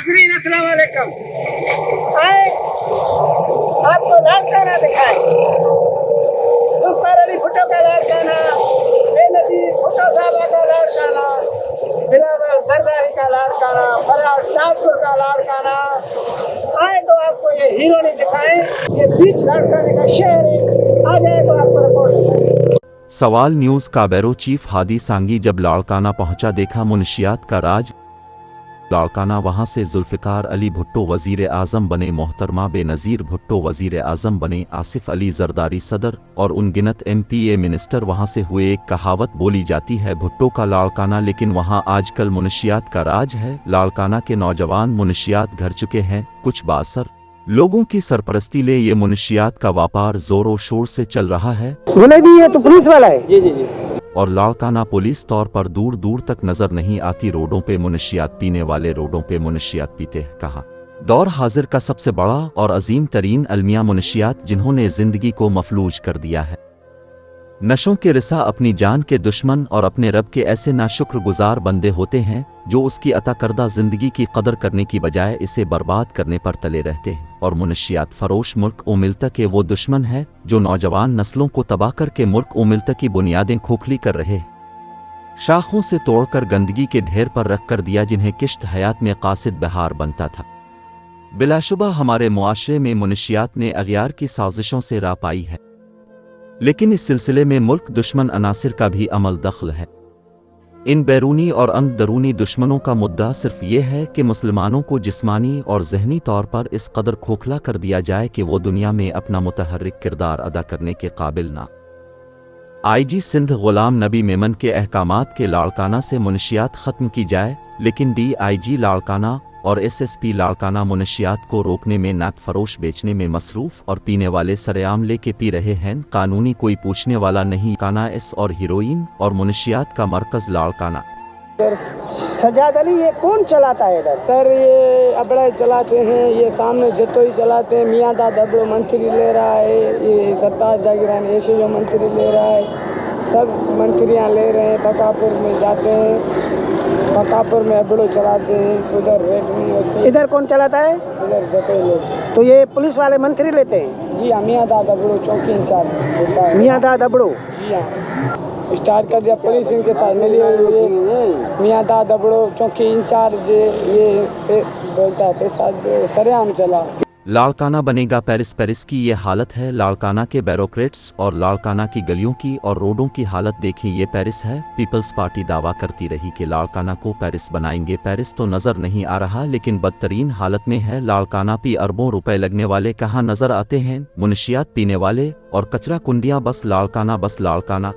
नाज़रीन अस्सलाम वालेकुम। आए आपको लाड़काना दिखाए, जुल्फ़िकार अली भुट्टो का लाड़काना, बेनज़ीर भुट्टो साहबा का लाड़काना, बिलावल जरदारी का लाड़काना, फराज ठाकुर का लाड़काना। आए तो आपको ये हीरोनी दिखाएं, ये बीच लाड़काने का शहर है। आ जाए तो आपको रिपोर्ट दिखाएं। सवाल न्यूज़ का ब्यूरो चीफ हादी सांगी जब लाड़काना पहुंचा देखा मुनशियात का राज। लाड़काना वहां से जुल्फ़िकार अली भुट्टो वज़ीर आज़म बने, मोहतरमा बेनज़ीर भुट्टो वज़ीर आज़म बने, आसिफ अली जरदारी सदर और उनगिनत MPA मिनिस्टर वहां से हुए। एक कहावत बोली जाती है भुट्टो का लाड़काना, लेकिन वहां आजकल मुनशियात का राज है। लाड़काना के नौजवान मुनशियात घर चुके हैं, कुछ बासर लोगों की सरपरस्ती ले ये मुनशियात का व्यापार जोरों शोर से चल रहा है। बोले भी ये तो पुलिस वाला है। जी जी जी। और लाड़काना पुलिस तौर पर दूर दूर तक नजर नहीं आती। रोडों पे मुनशियात पीने वाले रोडों पे मुनशियात पीते हैं। कहा दौर हाजिर का सबसे बड़ा और अजीम तरीन अलमिया मुनशियात, जिन्होंने जिंदगी को मफलूज कर दिया है। नशों के रिसा अपनी जान के दुश्मन और अपने रब के ऐसे नाशुक्रगुजार बंदे होते हैं जो उसकी अता करदा जिंदगी की कदर करने की बजाय इसे बर्बाद करने पर तले रहते हैं। और मुनशियात फरोश मुल्क ओ मिल्त के वो दुश्मन है जो नौजवान नस्लों को तबाह करके मुल्क ओ मिल्त की बुनियादें खोखली कर रहे, शाखों से तोड़कर गंदगी के ढेर पर रख कर दिया जिन्हें किश्त हयात में कासिद बहार बनता था। बिलाशुबा हमारे मुआशरे में मुनशियात ने अगियार की साजिशों से राह पाई है, लेकिन इस सिलसिले में मुल्क दुश्मन अनासिर का भी अमल दखल है। इन बैरूनी और अंदरूनी दुश्मनों का मुद्दा सिर्फ ये है कि मुसलमानों को जिस्मानी और जहनी तौर पर इस कदर खोखला कर दिया जाए कि वो दुनिया में अपना मुतहर्रिक किरदार अदा करने के काबिल ना। IG सिंध गुलाम नबी मेमन के अहकामात के लाड़काना से मुनशियात ख़त्म की जाए, लेकिन DIG लाड़काना और SSP लाड़काना मुनशियात को रोकने में, नात फरोश बेचने में मसरूफ़ और पीने वाले सरेआम लेके पी रहे हैं। कानूनी कोई पूछने वाला नहीं। काना एस और हीरोइन और मुनशियात का मरकज़ लाड़काना। सजाद अली ये कौन चलाता है इधर? सर ये अबड़े चलाते हैं, ये सामने जतोई चलाते हैं। मियाँ दाद अबड़ो मंत्री ले रहा है, ये सरताज जागीरान ऐसे जो मंत्री ले रहा है, सब मंत्रियाँ ले रहे हैं। पकापुर में जाते हैं, पकापुर में अबड़ो चलाते हैं, उधर रेट नहीं होती। इधर कौन चलाता है? इधर जतोई लोग। तो ये पुलिस वाले मंत्री लेते हैं? जी हाँ, मियाँ दाद अबड़ो चौकी इंचार्ज होता है। मियाँ दाद अबड़ो? जी हाँ, स्टार्ट कर दिया पुलिस इनके साथ मिली हुई है। मियाँ दाद अबड़ो चौकी इंचार्ज ये बोलता है पैसा सरेआम चला। लाड़काना बनेगा पेरिस। पेरिस की ये हालत है लाड़काना के बैरोक्रेट्स और लाड़काना की गलियों की और रोडों की हालत देखें। ये पेरिस है। पीपल्स पार्टी दावा करती रही कि लाड़काना को पेरिस बनाएंगे। पेरिस तो नज़र नहीं आ रहा, लेकिन बदतरीन हालत में है लाड़काना। पे अरबों रुपए लगने वाले कहाँ नज़र आते हैं? मुनशियात पीने वाले और कचरा कुंडियाँ बस लाड़काना, बस लाड़काना।